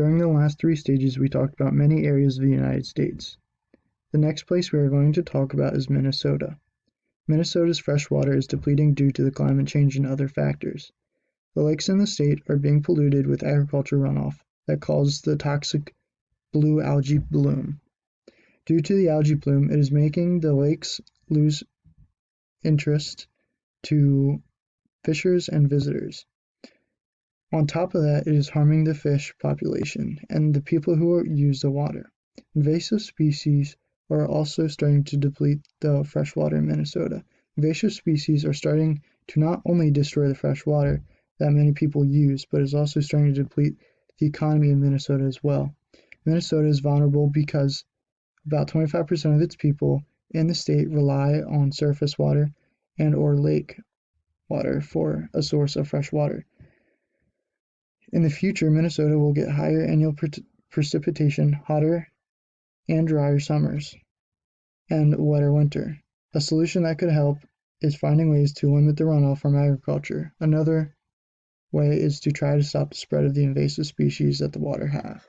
During the last three stages, we talked about many areas of the United States. The next place we are going to talk about is Minnesota. Minnesota's fresh water is depleting due to the climate change and other factors. The lakes in the state are being polluted with agriculture runoff that causes the toxic blue algae bloom. Due to the algae bloom, it is making the lakes lose interest to fishers and visitors. On top of that, it is harming the fish population and the people who use the water. Invasive species are also starting to deplete the freshwater in Minnesota. Invasive species are starting to not only destroy the fresh water that many people use, but is also starting to deplete the economy in Minnesota as well. Minnesota is vulnerable because about 25% of its people in the state rely on surface water and or lake water for a source of fresh water. In the future, Minnesota will get higher annual precipitation, hotter and drier summers, and wetter winter. A solution that could help is finding ways to limit the runoff from agriculture. Another way is to try to stop the spread of the invasive species that the water have.